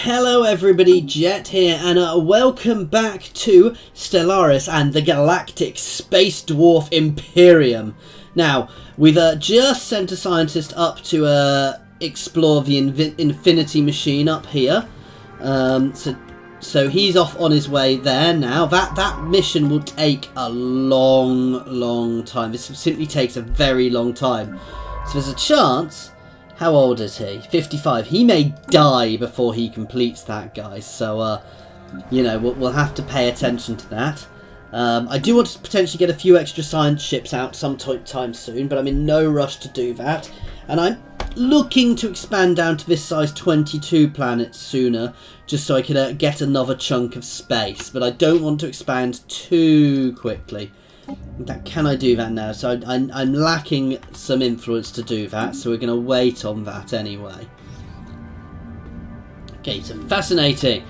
Hello everybody, Jet here, and welcome back to Stellaris and the Galactic Space Dwarf Imperium. Now, we've just sent a scientist up to explore the Infinity Machine up here. So he's off on his way there now. That mission will take a long time. This simply takes a very long time. So there's a chance... How old is he? 55. He may die before he completes that, guys. So, you know, we'll have to pay attention to that. I do want to potentially get a few extra science ships out sometime soon, but I'm in no rush to do that. And I'm looking to expand down to this size 22 planets sooner, just so I can get another chunk of space. But I don't want to expand too quickly. Can I do that now? So I'm lacking some influence to do that, so we're going to wait on that anyway. Okay, so fascinating.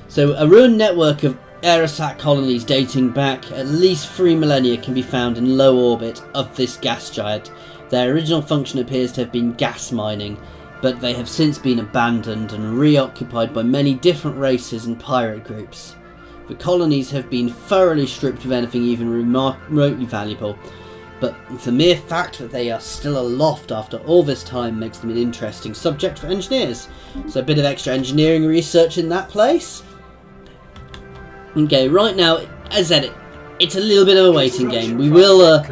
So a ruined network of aerosat colonies dating back at least 3 millennia can be found in low orbit of this gas giant. Their original function appears to have been gas mining, but they have since been abandoned and reoccupied by many different races and pirate groups. The colonies have been thoroughly stripped of anything even remotely valuable, but the mere fact that they are still aloft after all this time makes them an interesting subject for engineers. So a bit of extra engineering research in that place. Okay, right now, as I said, it's a little bit of a waiting game. We will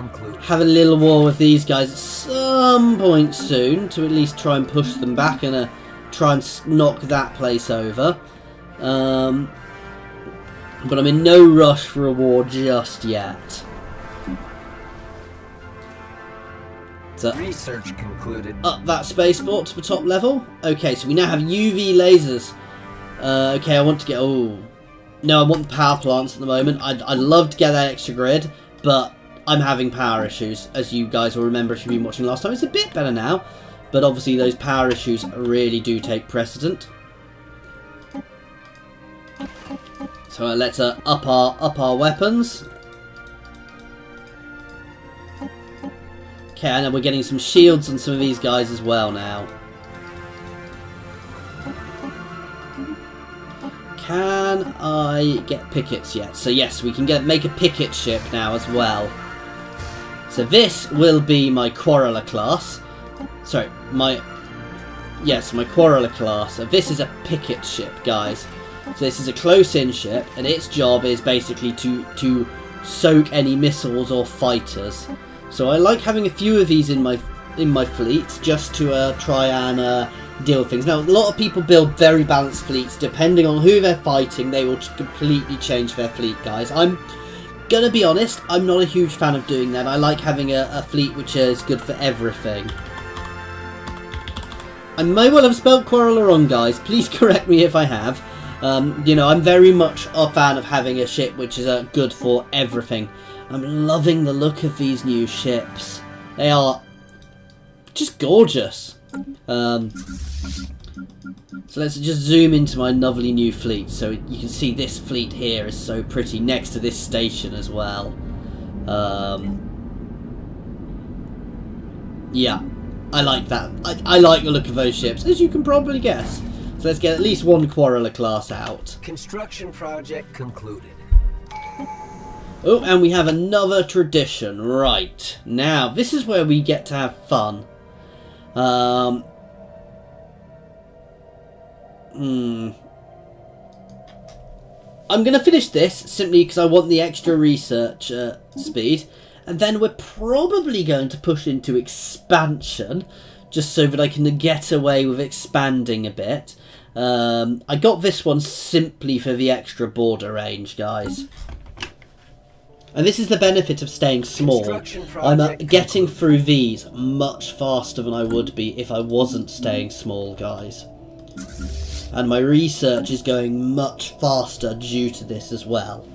have a little war with these guys at some point soon to at least try and push them back and try and knock that place over. But I'm in no rush for a war just yet. So, research concluded. Up that spaceport to the top level. Okay, so we now have UV lasers. Okay, I want to get... Oh. No, I want the power plants at the moment. I'd love to get that extra grid, but I'm having power issues. As you guys will remember if you've been watching last time. It's a bit better now, but obviously those power issues really do take precedent. So let's up our weapons. Okay, and then we're getting some shields on some of these guys as well now. Can I get pickets yet? So yes, we can make a picket ship now as well. So this will be my Quarreler class. Sorry, my Quarreler class. So this is a picket ship, guys. So this is a close-in ship, and its job is basically to soak any missiles or fighters. So I like having a few of these in my fleet just to try and deal with things. Now, a lot of people build very balanced fleets. Depending on who they're fighting, they will completely change their fleet, guys. I'm gonna be honest, I'm not a huge fan of doing that. I like having a fleet which is good for everything. I may well have spelled Quarreler wrong, guys. Please correct me if I have. You know, I'm very much a fan of having a ship which is good for everything. I'm loving the look of these new ships. They are just gorgeous. So let's just zoom into my lovely new fleet. So you can see this fleet here is so pretty next to this station as well. Yeah, I like that. I like the look of those ships, as you can probably guess. So let's get at least one Quarreler class out. Construction project concluded. Oh, and we have another tradition. Right. Now, this is where we get to have fun. I'm going to finish this simply because I want the extra research speed. And then we're probably going to push into expansion, just so that I can get away with expanding a bit. I got this one simply for the extra border range, guys. And this is the benefit of staying small. I'm getting through these much faster than I would be if I wasn't staying small, guys. And my research is going much faster due to this as well.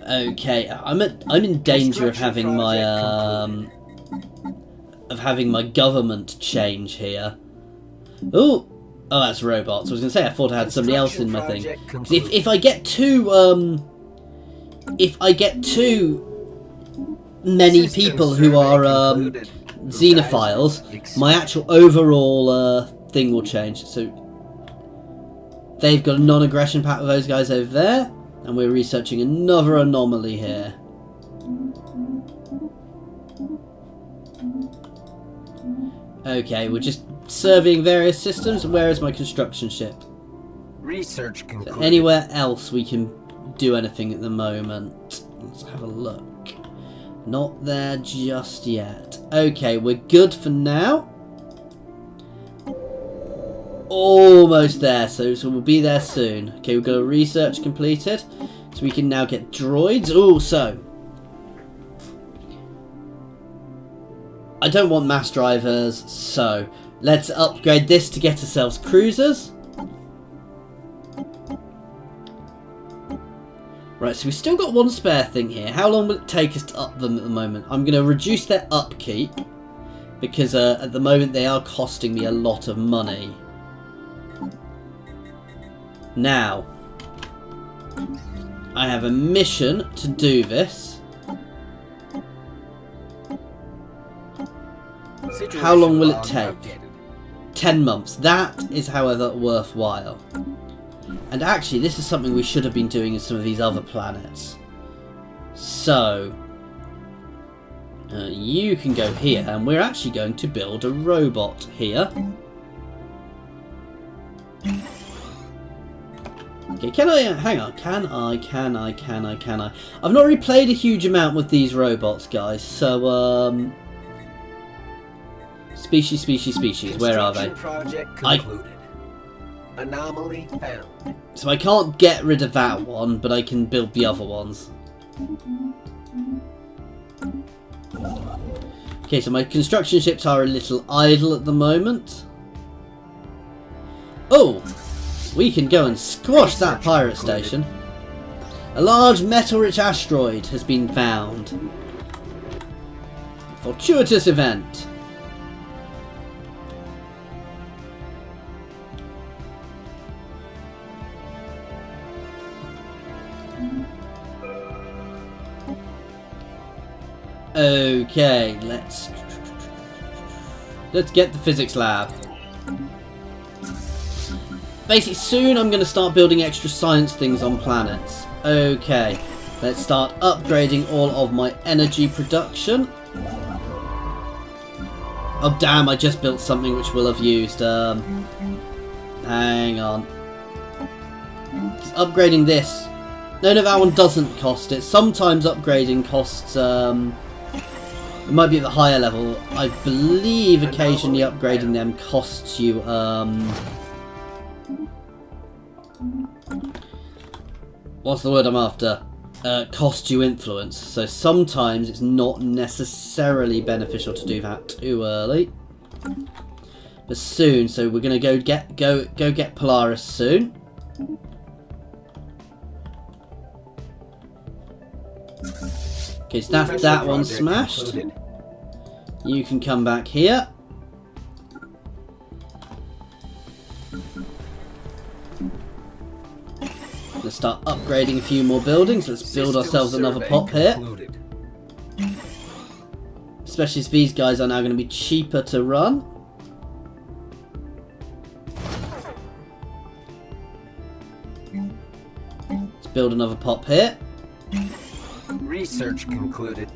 Okay, I'm in danger of having my government change here. Oh, that's robots. I was going to say I thought I had somebody else in my thing. If I get too many people who are xenophiles, my actual overall thing will change. So they've got a non-aggression pact with those guys over there, and we're researching another anomaly here. Okay, we're just surveying various systems. Where is my construction ship? Research concluded. So anywhere else we can do anything at the moment? Let's have a look. Not there just yet. Okay, we're good for now. Almost there, so we'll be there soon. Okay, we've got a research completed, so we can now get droids. Oh, so I don't want mass drivers, so let's upgrade this to get ourselves cruisers. Right, so we've still got one spare thing here. How long will it take us to up them at the moment? I'm going to reduce their upkeep, because at the moment they are costing me a lot of money. Now, I have a mission to do this. How long will it take? 10 months. That is, however, worthwhile. And actually, this is something we should have been doing in some of these other planets. So, you can go here, and we're actually going to build a robot here. Okay, can I, hang on, can I? I've not really played a huge amount with these robots, guys, so, species, where are they? Project concluded. Anomaly found. So I can't get rid of that one, but I can build the other ones. Okay, so my construction ships are a little idle at the moment. Oh! We can go and squash that pirate station. A large metal-rich asteroid has been found. Fortuitous event. Okay, let's get the physics lab. Basically, soon I'm going to start building extra science things on planets. Okay, let's start upgrading all of my energy production. Oh damn, I just built something which we'll have used. Hang on. Just upgrading this. No, that one doesn't cost it. Sometimes upgrading costs, it might be at the higher level. I believe occasionally upgrading them costs you, what's the word I'm after? Cost you influence. So sometimes it's not necessarily beneficial to do that too early. But soon, so we're gonna go get Polaris soon. Okay, so that's that one smashed. You can come back here. Let's start upgrading a few more buildings. Let's build ourselves another pop here. Especially as these guys are now going to be cheaper to run. Let's build another pop here. Research concluded.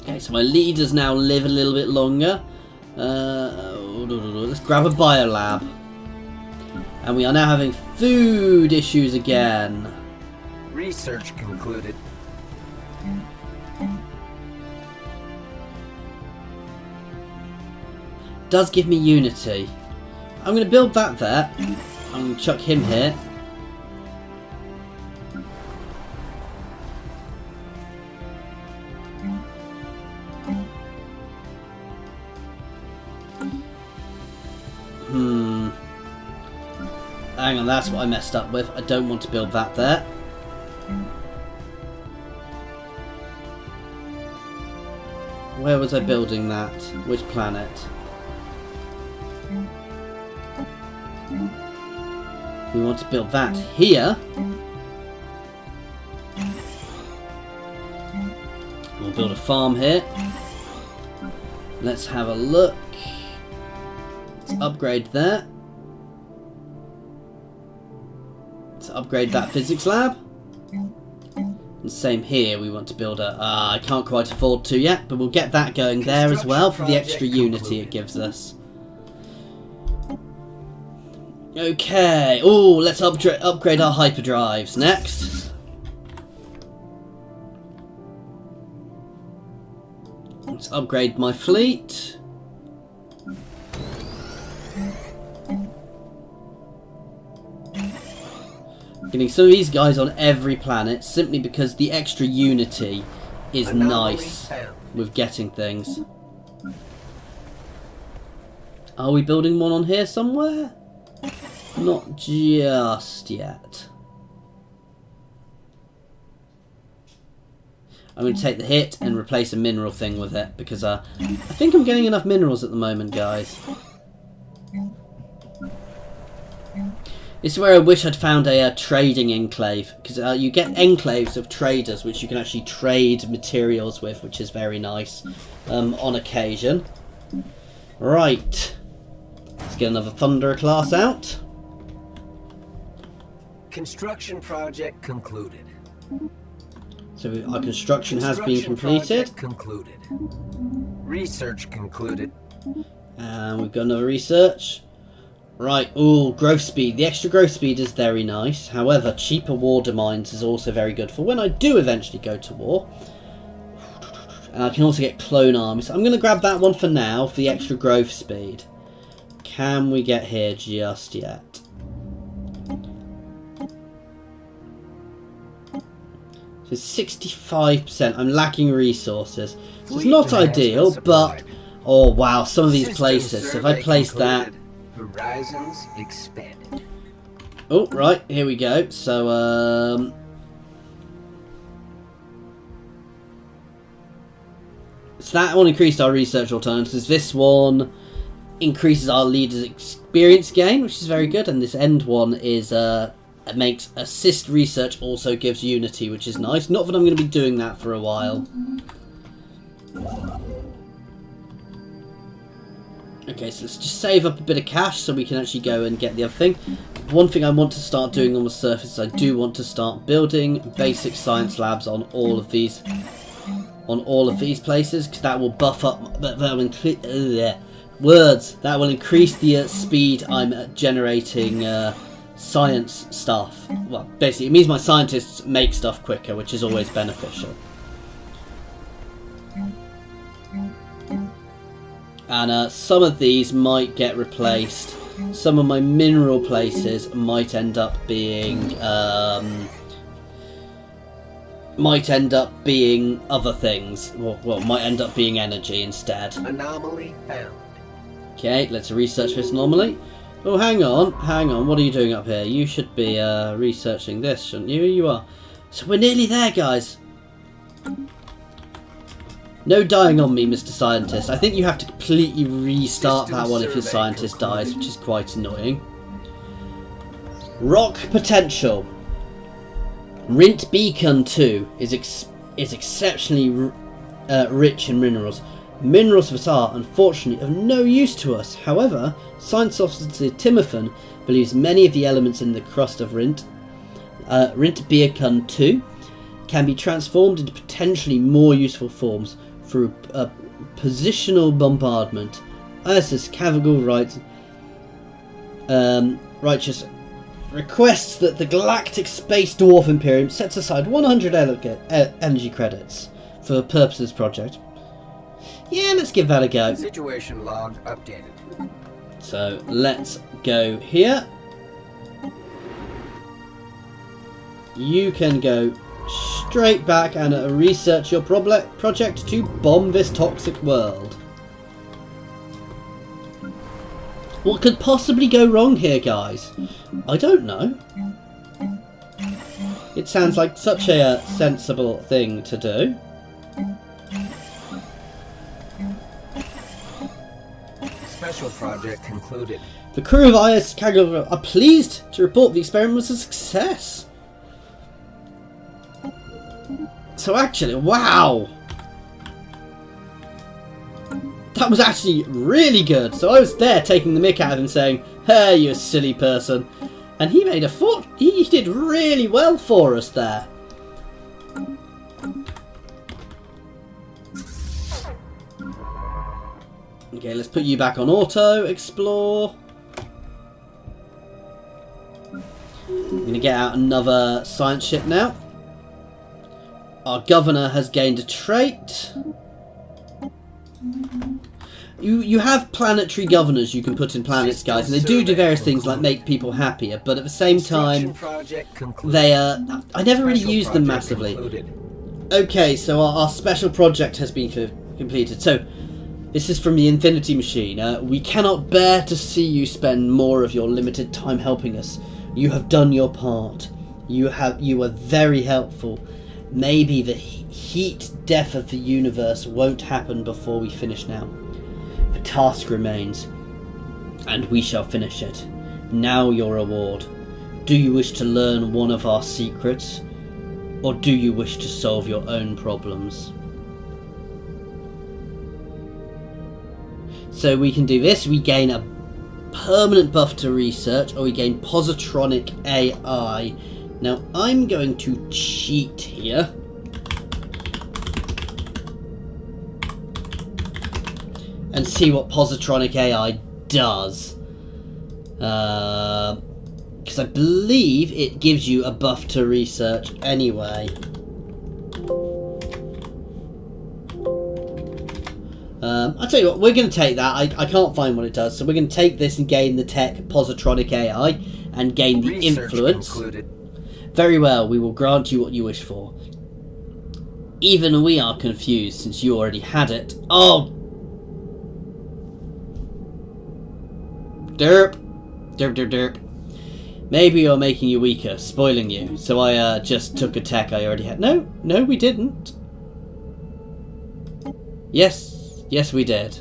Okay, so my leaders now live a little bit longer. Let's grab a biolab. And we are now having food issues again. Research concluded. Does give me unity. I'm going to build that there. I'm going to chuck him here. Hang on, that's what I messed up with. I don't want to build that there. Where was I building that? Which planet? We want to build that here. We'll build a farm here. Let's have a look. Let's upgrade there. Let's upgrade that physics lab. And same here, we want to build a... I can't quite afford to yet, but we'll get that going there as well for the extra unity it gives us. Okay, oh, let's upgrade our hyperdrives next. Let's upgrade my fleet. Getting some of these guys on every planet simply because the extra unity is nice with getting things. Are we building one on here somewhere? Not just yet. I'm going to take the hit and replace a mineral thing with it because I think I'm getting enough minerals at the moment, guys. This is where I wish I'd found a trading enclave, because you get enclaves of traders which you can actually trade materials with, which is very nice on occasion. Right, let's get another Thunderer class out. Construction project concluded. So our construction has been completed. Concluded. Research concluded. And we've got another research. Right, ooh, growth speed. The extra growth speed is very nice. However, cheaper war mines is also very good for when I do eventually go to war. And I can also get clone armies. I'm going to grab that one for now for the extra growth speed. Can we get here just yet? So 65%. I'm lacking resources. So it's not ideal, but... Oh, wow, some of these places. So if I place that... Horizons expanded. Oh, right, here we go. So, so that one increased our research alternatives. This one increases our leader's experience gain, which is very good. And this end one is it makes assist research also gives unity, which is nice. Not that I'm going to be doing that for a while. Okay, so let's just save up a bit of cash so we can actually go and get the other thing. One thing I want to start doing on the surface is I do want to start building basic science labs on all of these places, because that will buff up, that will increase that will increase the speed I'm generating science stuff. Well, basically it means my scientists make stuff quicker, which is always beneficial. And some of these might get replaced. Some of my mineral places might end up being other things. Well, might end up being energy instead. Anomaly found. Okay, let's research this anomaly. Oh, hang on. What are you doing up here? You should be researching this, shouldn't you? You are. So we're nearly there, guys. No dying on me, Mr. Scientist. I think you have to completely restart that one if your scientist dies, which is quite annoying. Rock potential. Rint Beacon 2 is exceptionally rich in minerals. Minerals that are, unfortunately, of no use to us. However, Science Officer Timothy believes many of the elements in the crust of Rint Beacon 2 can be transformed into potentially more useful forms through a positional bombardment. Isis Cavagul Righteous requests that the Galactic Space Dwarf Imperium sets aside 100 energy credits for the purpose of this project. Yeah, let's give that a go. Situation log updated. So let's go here. You can go straight back and research your project to bomb this toxic world. What could possibly go wrong here, guys? I don't know. It sounds like such a sensible thing to do. Special project concluded. The crew of IS Kaggle are pleased to report the experiment was a success. So actually, wow! That was actually really good. So I was there taking the mick out of him saying, hey, you silly person. And he made a fort. He did really well for us there. Okay, let's put you back on auto, explore. I'm going to get out another science ship now. Our governor has gained a trait. You have planetary governors you can put in planets, guys, and they do various things like make people happier, but at the same time, they I never really use them massively. Okay, so our special project has been completed. So, this is from the Infinity Machine. We cannot bear to see you spend more of your limited time helping us. You have done your part. You were very helpful. Maybe the heat death of the universe won't happen before we finish now. The task remains, and we shall finish it. Now your reward. Do you wish to learn one of our secrets, or do you wish to solve your own problems? So we can do this. We gain a permanent buff to research, or we gain positronic AI. Now I'm going to cheat here. And see what positronic AI does. Because I believe it gives you a buff to research anyway. I'll tell you what, we're going to take that. I can't find what it does. So we're going to take this and gain the tech positronic AI and gain the influence. Concluded. Very well, we will grant you what you wish for. Even we are confused since you already had it. Oh! Derp. Derp, derp, derp. Maybe you're making you weaker, spoiling you. So I just took a tech I already had. No, we didn't. Yes, we did.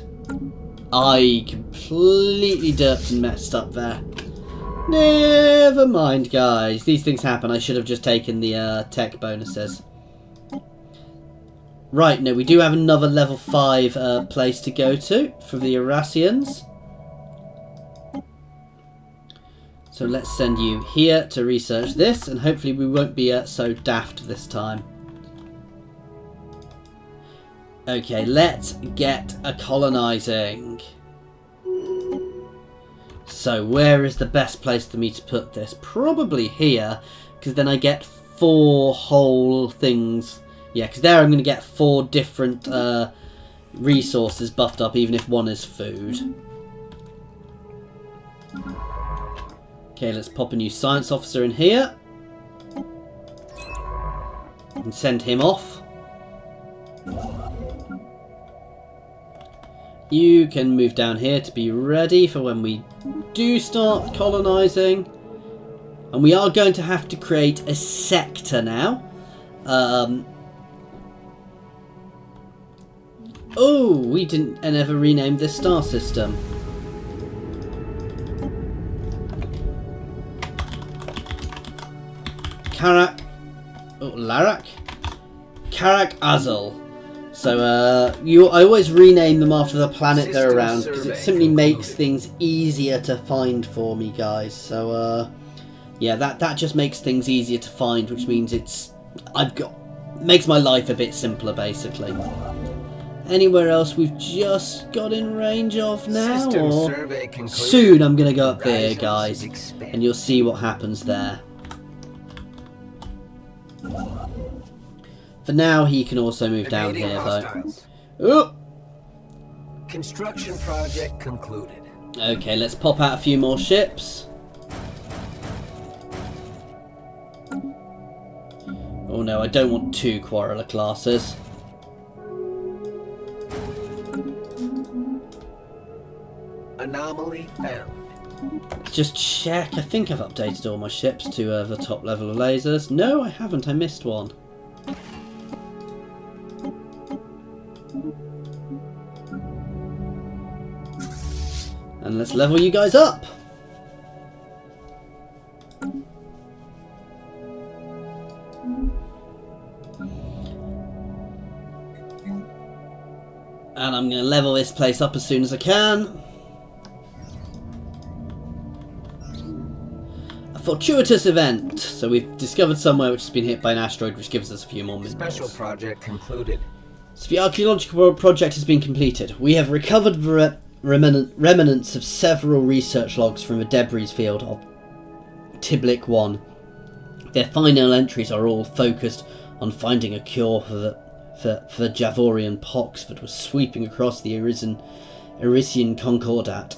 I completely derped and messed up there. Never mind, guys. These things happen. I should have just taken the tech bonuses. Right, no, we do have another level 5 place to go to for the Eurasians. So let's send you here to research this, and hopefully we won't be so daft this time. Okay, let's get a colonising. So where is the best place for me to put this? Probably here, because then I get 4 whole things. Yeah, because there I'm going to get 4 different resources buffed up, even if one is food. Okay, let's pop a new science officer in here. And send him off. You can move down here to be ready for when we do start colonising. And we are going to have to create a sector now. Oh, we didn't ever rename this star system. Larak? Karak Azul. So, I always rename them after the planet they're around, because it simply makes things easier to find for me, guys. So, yeah, that just makes things easier to find, which means makes my life a bit simpler, basically. Anywhere else we've just got in range of now? Or soon I'm going to go up there, guys, and you'll see what happens there. For now, he can also move down here, though. Oh! Construction project concluded. Okay, let's pop out a few more ships. Oh no, I don't want 2 Quarreler classes. Anomaly found. Let's just check. I think I've updated all my ships to the top level of lasers. No, I haven't. I missed one. And let's level you guys up. And And I'm going to level this place up as soon as I can. A fortuitous event. So we've discovered somewhere which has been hit by an asteroid, which gives us a few more minutes. Special project concluded. So the archaeological project has been completed. We have recovered the remnants of several research logs from the debris field of Tiblik 1. Their final entries are all focused on finding a cure for the Javorian pox that was sweeping across the Elysian Concordat,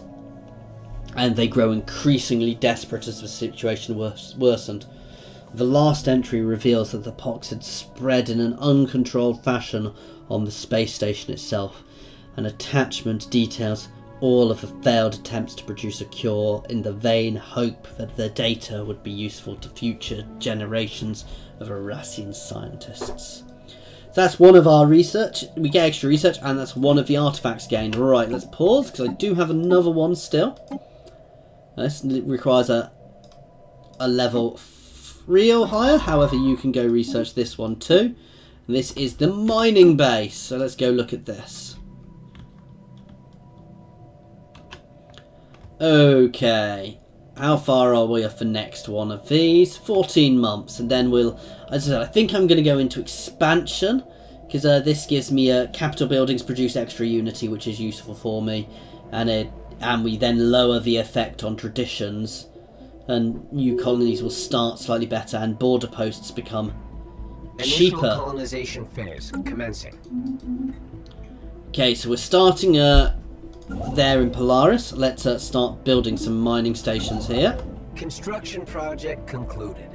and they grow increasingly desperate as the situation worsened. The last entry reveals that the pox had spread in an uncontrolled fashion on the space station itself. An attachment details all of the failed attempts to produce a cure in the vain hope that the data would be useful to future generations of Arassian scientists. So that's one of our research. We get extra research, and that's one of the artifacts gained. Right, let's pause, because I do have another one still. This requires a level 3 or higher. However, you can go research this one too. And this is the mining base. So let's go look at this. Okay. How far are we off the next one of these? 14 months. And then we'll... As I said, I think I'm going to go into expansion. Because this gives me capital buildings produce extra unity, which is useful for me. And we then lower the effect on traditions. And new colonies will start slightly better. And border posts become cheaper. Initial colonization phase commencing. Okay, so we're starting there in Polaris. Let's start building some mining stations here. Construction project concluded.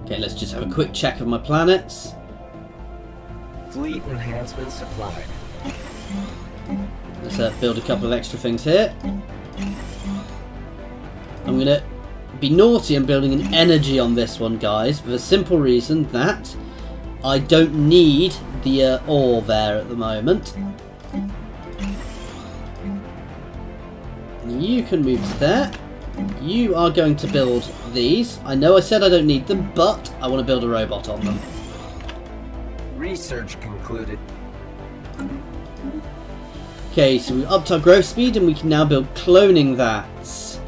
Okay, let's just have a quick check of my planets. Fleet enhancement supplied. Let's build a couple of extra things here. I'm going to be naughty and building an energy on this one, guys, for the simple reason that I don't need the ore there at the moment. You can move to there. You are going to build these. I know I said I don't need them, but I want to build a robot on them. Research concluded. Okay, so we upped our growth speed and we can now build cloning vats.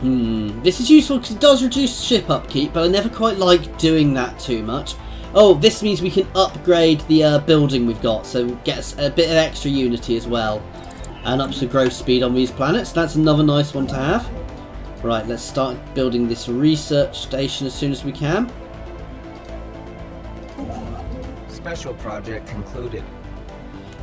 This is useful because it does reduce ship upkeep, but I never quite like doing that too much. Oh, this means we can upgrade the building we've got, so it gets a bit of extra unity as well. And ups the growth speed on these planets. That's another nice one to have. Right, let's start building this research station as soon as we can. Special project concluded.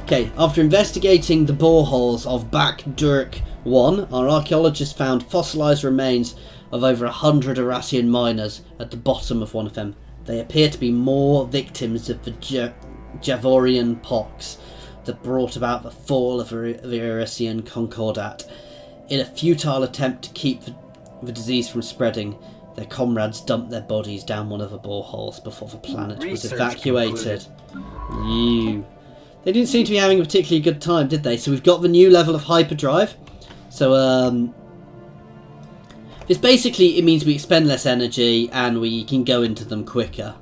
Okay, after investigating the boreholes of Bakdurk 1, our archaeologists found fossilised remains of over 100 Arassian miners at the bottom of one of them. They appear to be more victims of the Javorian pox that brought about the fall of the Arassian Concordat. In a futile attempt to keep the disease from spreading, their comrades dumped their bodies down one of the boreholes before the planet was evacuated. They didn't seem to be having a particularly good time, did they? So we've got the new level of hyperdrive. So, this basically, it means we expend less energy and we can go into them quicker.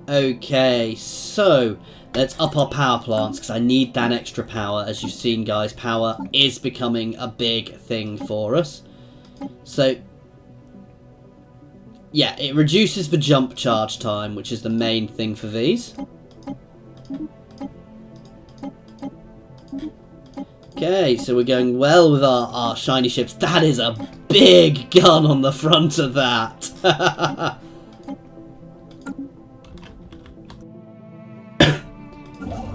Okay, so let's up our power plants because I need that extra power. As you've seen, guys, power is becoming a big thing for us. So, yeah, it reduces the jump charge time, which is the main thing for these. Okay, so we're going well with our shiny ships. That is a big gun on the front of that.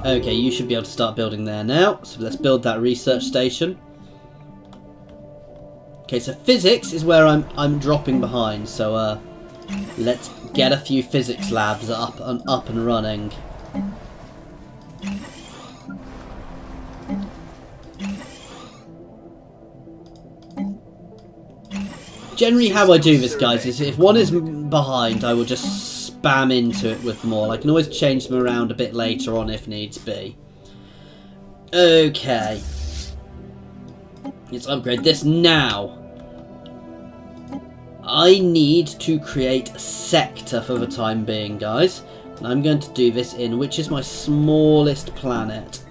Okay, you should be able to start building there now. So let's build that research station. Okay, so physics is where I'm dropping behind. So let's get a few physics labs up and running. Generally how I do this, guys, is if one is behind, I will just spam into it with them all. I can always change them around a bit later on if needs be. Okay. Let's upgrade this now. I need to create a sector for the time being, guys. And I'm going to do this in, which is my smallest planet.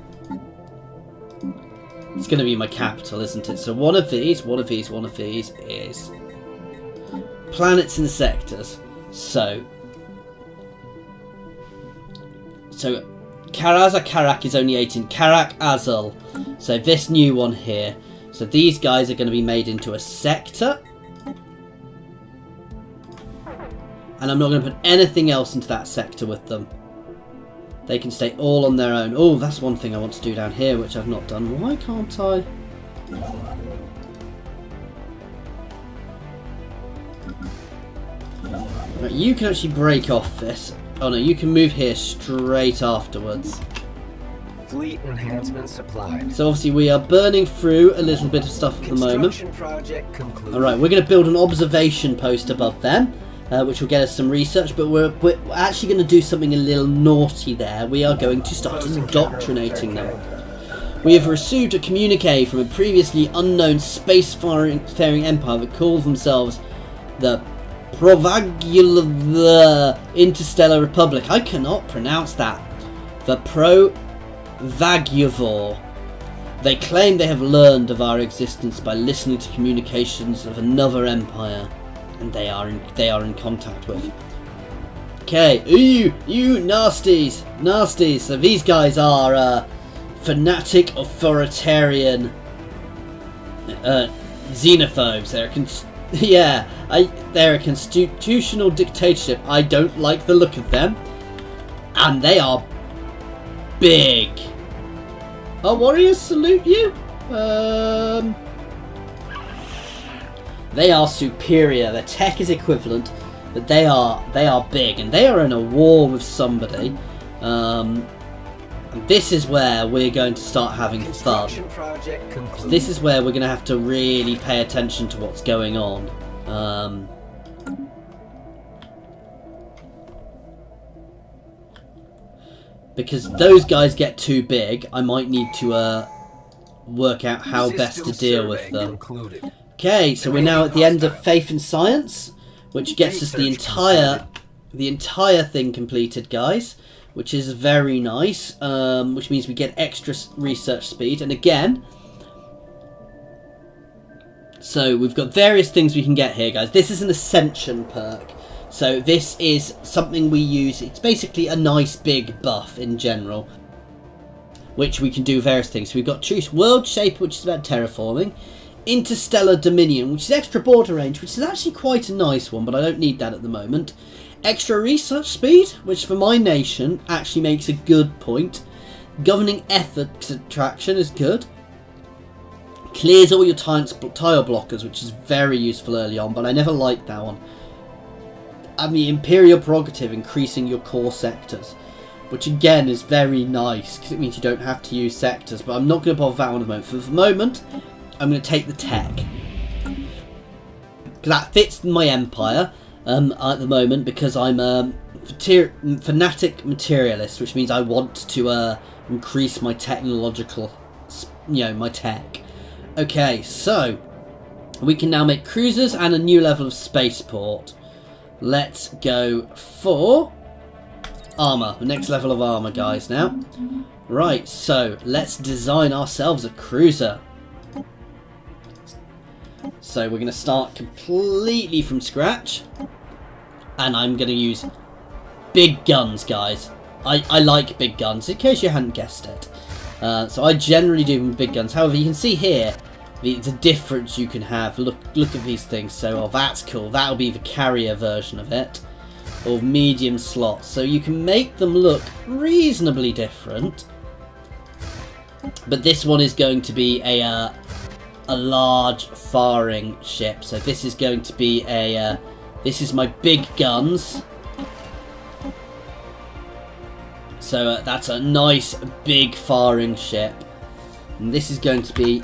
It's going to be my capital, isn't it? So one of these is planets and sectors. So Karak is only 18. Karak Azul. So this new one here. So these guys are going to be made into a sector. And I'm not going to put anything else into that sector with them. They can stay all on their own. Oh, that's one thing I want to do down here, which I've not done. Why can't I? Right, you can actually break off this. Oh no, you can move here straight afterwards. Fleet enhancement supplied. So obviously we are burning through a little bit of stuff at the moment. Construction project concluded. Alright, we're going to build an observation post above them. Which will get us some research, but we're actually going to do something a little naughty there. We are going to start indoctrinating them. We have received a communique from a previously unknown spacefaring empire that calls themselves the the Interstellar Republic. I cannot pronounce that. The Pro-Vagyavor. They claim they have learned of our existence by listening to communications of another empire. And they are in contact with. Okay, ooh, you nasties. So these guys are fanatic authoritarian xenophobes. They're a constitutional dictatorship. I don't like the look of them, and they are big. Our warriors salute you. They are superior. Their tech is equivalent, but they are big, and they are in a war with somebody. And this is where we're going to start having fun. This is where we're going to have to really pay attention to what's going on. Because those guys get too big, I might need to work out how best to deal with them. Okay, so we're now at the end of Faith and Science, which gets us the entire thing completed, guys, which is very nice, which means we get extra research speed. And again, so we've got various things we can get here, guys. This is an Ascension perk, so this is something we use. It's basically a nice big buff in general, which we can do various things. So we've got Choose World Shape, which is about terraforming. Interstellar Dominion, which is extra border range, which is actually quite a nice one, but I don't need that at the moment. Extra research speed, which for my nation actually makes a good point. Governing ethics attraction is good. Clears all your tile blockers, which is very useful early on, but I never liked that one. And the Imperial Prerogative, increasing your core sectors, which again is very nice, because it means you don't have to use sectors, but I'm not going to bother that one at the moment. For the moment, I'm going to take the tech, because that fits my empire at the moment, because I'm a fanatic materialist, which means I want to increase my technological, my tech. Okay, so we can now make cruisers and a new level of spaceport. Let's go for armor, the next level of armor, guys. Now, right, so let's design ourselves a cruiser. So we're going to start completely from scratch, and I'm going to use big guns, guys. I like big guns, in case you hadn't guessed it. So I generally do big guns. However, you can see here the difference you can have. Look at these things. So, oh, that's cool. That'll be the carrier version of it, or medium slots. So you can make them look reasonably different. But this one is going to be a large faring ship. So this is going to be this is my big guns. So that's a nice big faring ship. And this is going to be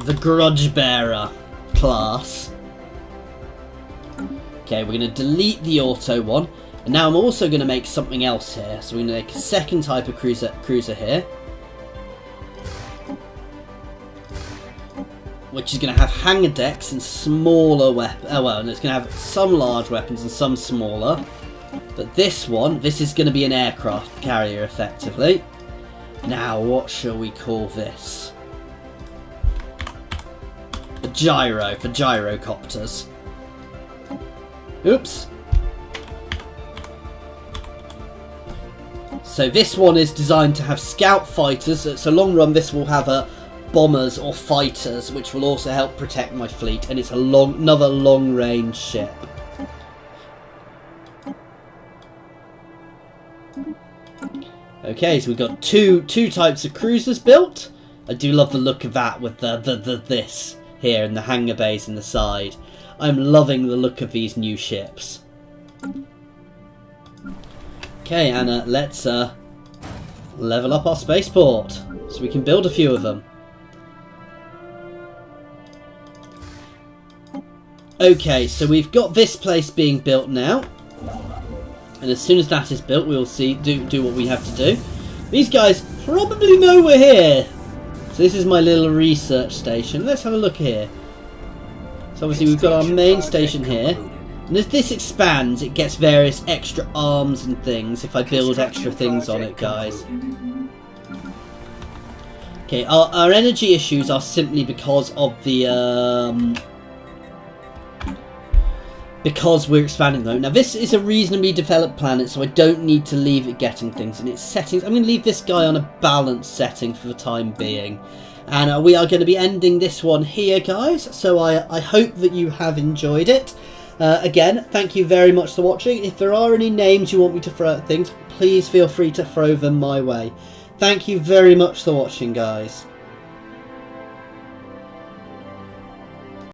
the Grudgebearer class. Okay, we're going to delete the auto one. And now I'm also going to make something else here. So we're going to make a second type of cruiser here. which is going to have hangar decks and smaller weapons. Oh well, and it's going to have some large weapons and some smaller. But this one, this is going to be an aircraft carrier effectively. Now, what shall we call this? A gyro, for gyrocopters. Oops. So this one is designed to have scout fighters. So long run, this will have bombers or fighters, which will also help protect my fleet. And it's another long-range ship. Okay, so we've got two types of cruisers built. I do love the look of that with this here and the hangar bays in the side. I'm loving the look of these new ships. Okay, Anna, let's level up our spaceport so we can build a few of them. Okay, so we've got this place being built now. And as soon as that is built, we'll do what we have to do. These guys probably know we're here. So this is my little research station. Let's have a look here. So obviously we've got our main station here. And as this expands, it gets various extra arms and things if I build extra things on it, guys. Okay, our energy issues are simply because of the... because we're expanding though. Now this is a reasonably developed planet, so I don't need to leave it getting things in its settings. I'm going to leave this guy on a balanced setting for the time being. And we are going to be ending this one here, guys. So I hope that you have enjoyed it. Again, thank you very much for watching. If there are any names you want me to throw at things, please feel free to throw them my way. Thank you very much for watching, guys.